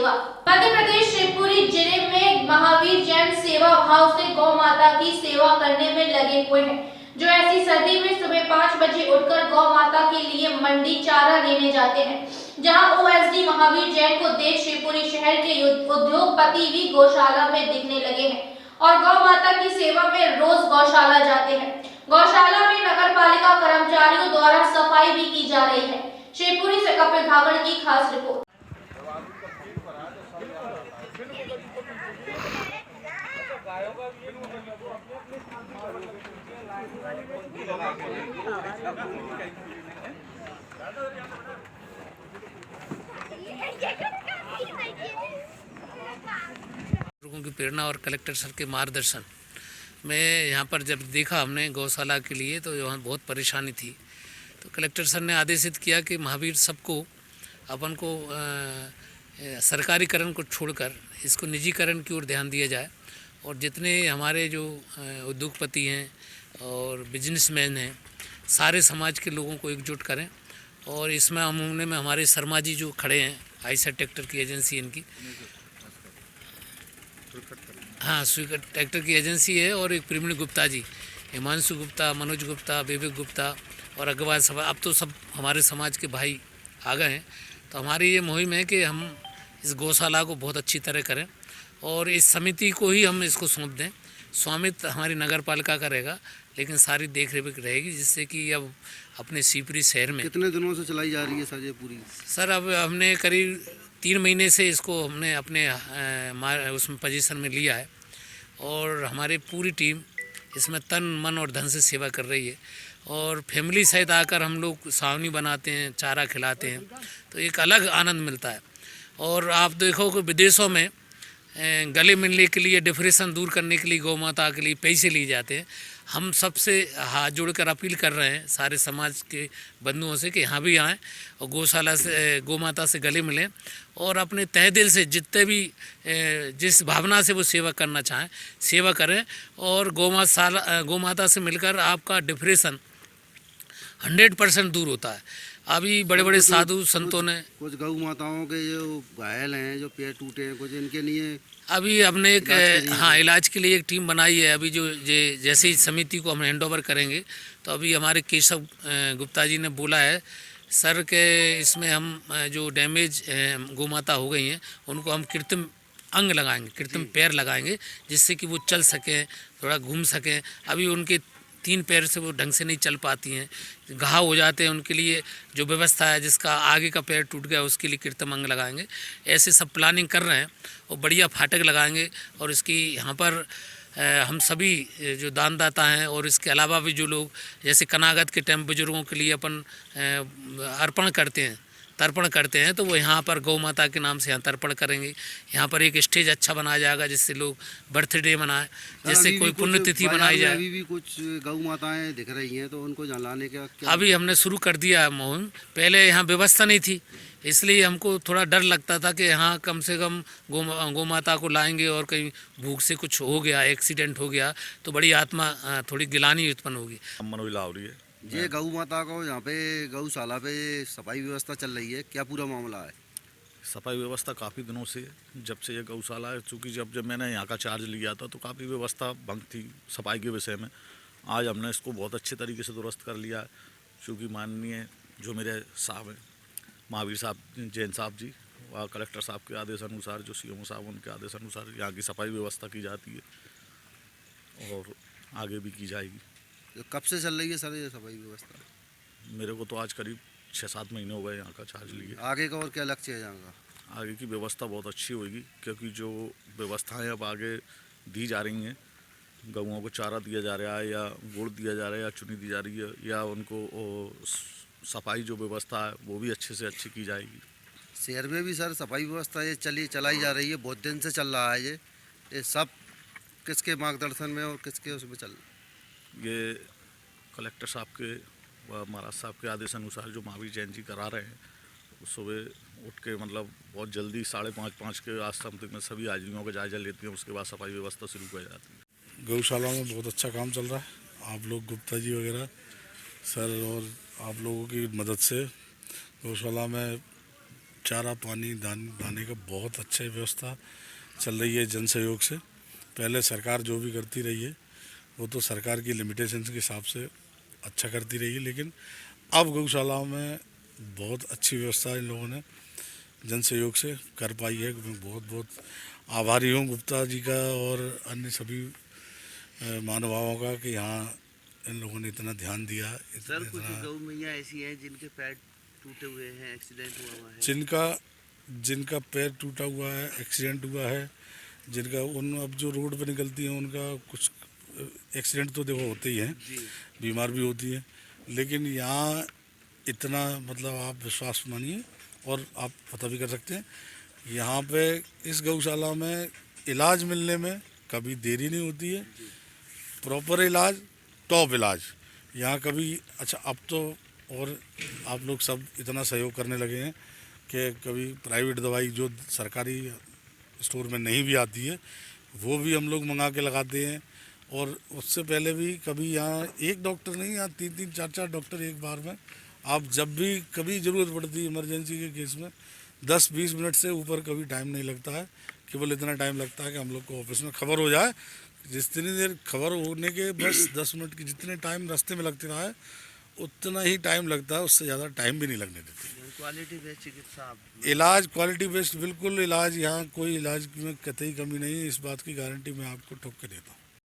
सेवा। मध्य प्रदेश शिवपुरी जिले में महावीर जैन सेवा भाव से गौ माता की सेवा करने में लगे हुए हैं, जो ऐसी सर्दी में सुबह 5 बजे उठकर गौ माता के लिए मंडी चारा लेने जाते हैं, जहां ओएसडी महावीर जैन को देख शिवपुरी शहर के उद्योगपति भी गौशाला में दिखने लगे हैं और गौ माता की सेवा में रोज गौशाला जाते हैं। गौशाला में नगर पालिका कर्मचारियों द्वारा सफाई भी की जा रही है। शिवपुरी से कपिल धावड़ की खास रिपोर्ट। लोगों की प्रेरणा और कलेक्टर सर के मार्गदर्शन में यहाँ पर जब देखा हमने गौशाला के लिए तो यहाँ बहुत परेशानी थी, तो कलेक्टर सर ने आदेशित किया कि महावीर सबको अपन को सरकारीकरण को छोड़कर इसको निजीकरण की ओर ध्यान दिया जाए और जितने हमारे जो उद्योगपति हैं और बिजनेसमैन हैं सारे समाज के लोगों को एकजुट करें। और इसमें हमने में हमारे शर्मा जी जो खड़े हैं, आईसेट ट्रैक्टर की एजेंसी इनकी, हाँ स्वीकर ट्रैक्टर की एजेंसी है, और एक प्रेमणी गुप्ता जी, हिमांशु गुप्ता, मनोज गुप्ता, विवेक गुप्ता और अग्रवाल सभा, अब तो सब हमारे समाज के भाई आ गए हैं। तो हमारी ये मुहिम है कि हम इस गौशाला को बहुत अच्छी तरह करें और इस समिति को ही हम इसको सौंप दें। स्वामित्व हमारी नगर पालिका का रहेगा, लेकिन सारी देख रेख रहेगी, जिससे कि अब अपने शिवपुरी शहर में। कितने दिनों से चलाई जा रही है सर ये पूरी? सर अब हमने करीब 3 महीने से इसको हमने अपने उसमें पोजीशन में लिया है और हमारी पूरी टीम इसमें तन मन और धन से सेवा कर रही है और फैमिली सहित आकर हम लोग सावनी बनाते हैं, चारा खिलाते हैं, तो एक अलग आनंद मिलता है। और आप देखो कि विदेशों में गले मिलने के लिए, डिप्रेशन दूर करने के लिए गौ माता के लिए पैसे लिए जाते हैं। हम सबसे हाथ जोड़कर अपील कर रहे हैं सारे समाज के बंधुओं से कि यहाँ भी आएँ और गौशाला से, गौ माता से गले मिलें और अपने तहे दिल से जितने भी जिस भावना से वो सेवा करना चाहें सेवा करें। और गौ माता से मिलकर आपका डिप्रेशन 100% दूर होता है। अभी बड़े बड़े साधु संतों ने कुछ गौ माताओं के जो घायल हैं, जो पैर टूटे हैं, कुछ इनके लिए अभी हमने एक इलाज के लिए एक टीम बनाई है। अभी जो जैसे ही समिति को हम हैंड ओवर करेंगे तो अभी हमारे केशव गुप्ता जी ने बोला है सर के इसमें हम जो डैमेज गौ माता हो गई हैं उनको हम कृत्रिम अंग लगाएंगे, कृत्रिम पैर लगाएंगे, जिससे कि वो चल सकें, थोड़ा घूम सकें। अभी उनके 3 पैर से वो ढंग से नहीं चल पाती हैं, घाव हो जाते हैं, उनके लिए जो व्यवस्था है, जिसका आगे का पैर टूट गया उसके लिए कृत्रिम अंग लगाएंगे। ऐसे सब प्लानिंग कर रहे हैं और बढ़िया फाटक लगाएंगे। और इसकी यहाँ पर हम सभी जो दानदाता हैं और इसके अलावा भी जो लोग जैसे कनागत के टाइम बुजुर्गों के लिए अपन अर्पण करते हैं, तर्पण करते हैं, तो वो यहाँ पर गौ माता के नाम से यहाँ तर्पण करेंगे। यहाँ पर एक स्टेज अच्छा बनाया जाएगा जिससे लोग बर्थडे मनाएं, जिससे कोई पुण्यतिथि बनाई जाए। अभी भी कुछ गौ माताएं दिख रही हैं, तो उनको लाने का क्या? अभी हमने शुरू कर दिया है मुहिम। पहले यहाँ व्यवस्था नहीं थी, इसलिए हमको थोड़ा डर लगता था कि यहाँ कम से कम गौ माता को लाएंगे और कहीं भूख से कुछ हो गया, एक्सीडेंट हो गया तो बड़ी आत्मा थोड़ी गिलानी उत्पन्न होगी। मनोज लावरी है ये गौ माता को यहाँ पे गौशाला पे सफाई व्यवस्था चल रही है, क्या पूरा मामला है? सफाई व्यवस्था काफ़ी दिनों से, जब से ये गौशाला है, चूँकि जब मैंने यहाँ का चार्ज लिया था तो काफ़ी व्यवस्था भंग थी सफाई के विषय में। आज हमने इसको बहुत अच्छे तरीके से दुरुस्त कर लिया है, चूँकि माननीय जो मेरे साहब हैं महावीर साहब जैन साहब जी व कलेक्टर साहब के आदेश अनुसार, जो सीएमओ साहब उनके आदेश अनुसार यहाँ की सफाई व्यवस्था की जाती है और आगे भी की जाएगी। कब से चल रही है सर ये सफाई व्यवस्था? मेरे को तो आज करीब 6-7 महीने हो गए यहाँ का चार्ज लिए। आगे का और क्या लक्ष्य है यहाँ का? आगे की व्यवस्था बहुत अच्छी होगी, क्योंकि जो व्यवस्थाएं अब आगे दी जा रही हैं, गऊओं को चारा दिया जा रहा है या गुड़ दिया जा रहा है या चुनी दी जा रही है, या उनको सफाई जो व्यवस्था है वो भी अच्छे से अच्छी की जाएगी। शहर में भी सर सफाई व्यवस्था ये चलाई जा रही है, बहुत दिन से चल रहा है ये सब किसके मार्गदर्शन में और किसके उसमें चल? ये कलेक्टर साहब के व महाराज साहब के आदेश अनुसार जो महावीर जैन जी करा रहे हैं, सुबह उठ के मतलब बहुत जल्दी 5:30 के आस समथिंग में सभी हाजिरियों का जायजा लेती हैं, उसके बाद सफाई व्यवस्था शुरू की जाती है। गौशाला में बहुत अच्छा काम चल रहा है। आप लोग गुप्ता जी वगैरह सर और आप लोगों की मदद से गौशाला में चारा पानी दाने का बहुत अच्छा व्यवस्था चल रही है जन सहयोग से। पहले सरकार जो भी करती रही है वो तो सरकार की लिमिटेशंस के हिसाब से अच्छा करती रही है, लेकिन अब गौशालाओं में बहुत अच्छी व्यवस्था इन लोगों ने जन सहयोग से कर पाई है। मैं बहुत बहुत आभारी हूँ गुप्ता जी का और अन्य सभी महानुभावों का कि यहाँ इन लोगों ने इतना ध्यान दिया। सर कुछ गौ मैया ऐसी हैं जिनके पैर टूटे हुए हैं, एक्सीडेंट हुआ है, जिनका पैर टूटा हुआ है, एक्सीडेंट हुआ है, जिनका उन अब जो रोड पर निकलती हैं उनका कुछ एक्सीडेंट तो देखो होते ही हैं, जी बीमार भी होती है, लेकिन यहाँ इतना मतलब आप विश्वास मानिए और आप पता भी कर सकते हैं यहाँ पे इस गौशाला में इलाज मिलने में कभी देरी नहीं होती है। प्रॉपर इलाज, टॉप इलाज यहाँ कभी। अच्छा अब तो और आप लोग सब इतना सहयोग करने लगे हैं कि कभी प्राइवेट दवाई जो सरकारी स्टोर में नहीं भी आती है वो भी हम लोग मंगा के लगाते हैं। और उससे पहले भी कभी यहाँ एक डॉक्टर नहीं, यहाँ 3-3 4-4 डॉक्टर एक बार में। आप जब भी कभी ज़रूरत पड़ती है इमरजेंसी के केस में 10-20 मिनट से ऊपर कभी टाइम नहीं लगता है। केवल इतना टाइम लगता है कि हम लोग को ऑफिस में खबर हो जाए। जितनी देर खबर होने के बस 10 मिनट की जितने टाइम रास्ते में लगते रहा है उतना ही टाइम लगता है, उससे ज़्यादा टाइम भी नहीं लगने देते। क्वालिटी बेस्ड चिकित्सा आप इलाज क्वालिटी बेस्ड, बिल्कुल इलाज, यहाँ कोई इलाज में कतई कमी नहीं है, इस बात की गारंटी मैं आपको ठोक के देता हूँ।